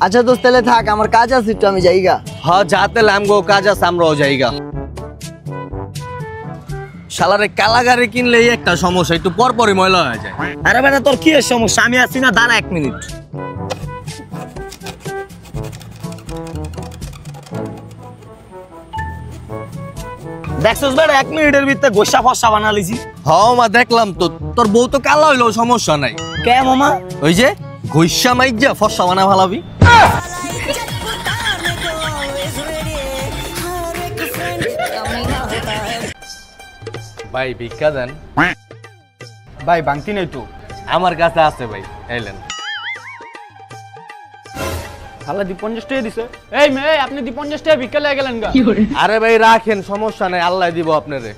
আচ্ছা দোস্ত তাহলে থাক, আমার কাজ আছে একটু, আমি যাইগা। হ্যাঁ যাতে লামগো কাজ আছে, আমরাও যাইগা। শালারে কালা গাড়ি কিনলেই একটা সমস্যা, একটু পর পরই ময়লা হয়ে যায়। আরে বেটা তোর কি সমস্যা, আমি আছি না, দাঁড়া 1 মিনিট। দেখছস বেটা 1 মিনিটের ভিতরে গোসা ফসা বানালিছি। হ্যাঁ মা দেখলাম তো, তোর বউ তো কালা হইলো, সমস্যা নাই। কে মামা? ওই যে ঘইষা মাইজা ফসা বানা ভালাবি। ভাই ভিক্ষা দেন। ভাই বাংতি নাই তো। আমার কাছে আছে ভাই, এলেন। হালা 50 টাকা দিছে। এই মেয়ে আপনি 50 টাকা ভিক্ষা লয়ে গেলেন গা? আরে ভাই রাখেন, সমস্যা নাই, আল্লাহ দিব আপনারে।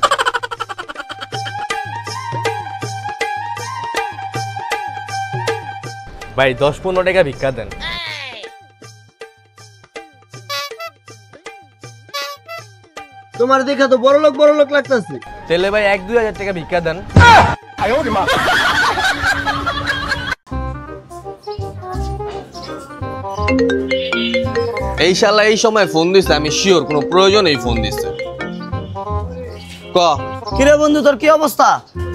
ভাই 10-15 টাকা ভিক্ষা দেন। তোমার দেখা তো বড় লোক লাগতেছে। তাহলে ভাই 1-2 হাজার টাকা ভিক্ষা দেন। এই শালা এই সময় ফোন দিছে, আমি শিওর কোনো প্রয়োজনেই ফোন দিছে। ক কিরে বন্ধু তোর কি অবস্থা?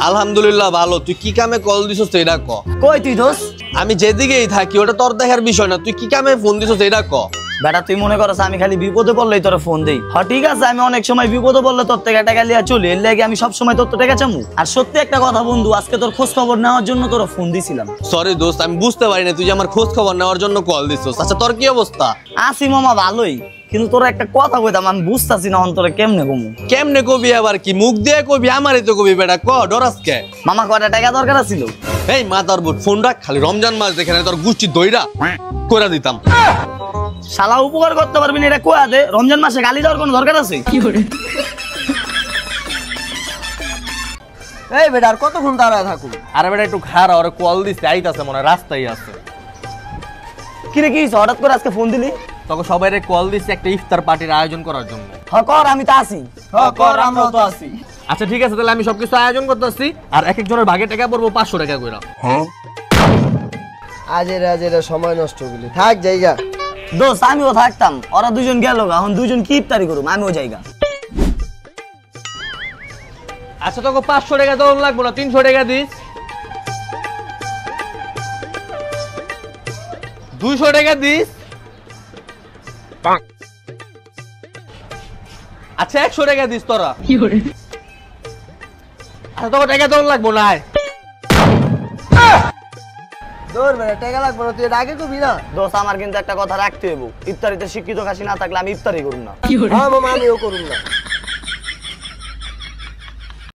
আলহামদুলিল্লাহ ভালো। তুই কি কামে কল দিছস সেটা ক। কই তুই দোস? আমি যেদিকেই থাকি ওটা তোর দেখার বিষয় না, তুই কি কামে ফোন দিছস সেটা ক। বেটা তুই মনে করছ আমি খালি বিপদে পড়লেই তোর ফোন দেই? হ্যাঁ ঠিক আছে, আমি অনেক সময় বিপদে পড়লে তোর থেকে টাকা লিয়া চলি, এর লাগে আমি সব সময় তোর টাকা চামু? আর সত্যি একটা কথা বন্ধু, আজকে তোর খোঁজ খবর নেওয়ার জন্য তোর ফোন দিছিলাম। সরি দোস্ত, আমি বুঝতে পারি না তুই যে আমার খোঁজ খবর নেওয়ার জন্য কল দিছস। আচ্ছা তোর কি অবস্থা? আসি মামা ভালোই, কিন্তু তোর একটা কথা কইতাম, আমি বুঝতাছি না অন্তরে কেমনে কমু। কেমনে কবি আবার কি? মুখ দিয়ে কবি? আমারই তো কবি বেটা, ক ডরাস কে? মামা কয়টা টাকা দরকার ছিল? এই মাতার বুট ফোন রাখ, খালি রমজান মাস দেখে না তোর গুষ্টি দইরা কইরা দিতাম। শালা উপকার করতে পারবি না এটা কয়া দে, রমজান মাসে গালি দেওয়ার কোনো দরকার আছে? এই বেটা আর কতক্ষণ দাঁড়ায় থাকুন? আরে বেটা একটু খারা, ওরে কল দিছে, আইতাছে মনে হয়, রাস্তায় আছে। কিরে কি হঠাৎ করে আজকে ফোন দিলি? তখন সবাই কল দিছে একটা ইফতার পার্টির আয়োজন করার জন্য। হ্যাঁ কর, আমি তো আসি। হ্যাঁ কর, আমরাও তো আছি। আচ্ছা ঠিক আছে, তাহলে আমি সবকিছু আয়োজন করতেছি, আর এক একজনের ভাগে টাকা পড়বো 500 টাকা করে। আজেরা সময় নষ্ট করলি, থাক জায়গা। দোস্ত আমিও থাকতাম, ওরা দুজন গেল, এখন দুজন কি ইফতারি করুম, আমিও যাইগা। আচ্ছা তোকে 500 টাকা তো লাগবো না, 300 টাকা দিস। 200 টাকা দিস। আচ্ছা 100 টাকা দিস তোরা। আচ্ছা তোকে টাকা তো লাগবো না। দৌড় বেটা, টাকা লাগবে না, তুই এটা আগে কবি না। দোস্ত আমার কিন্তু একটা কথা রাখতে হইব, ইফতারিতে শিক্ষিত খাসি না থাকলে আমি ইফতারি করুম না। হ্যাঁ মামা, আমিও করুন না।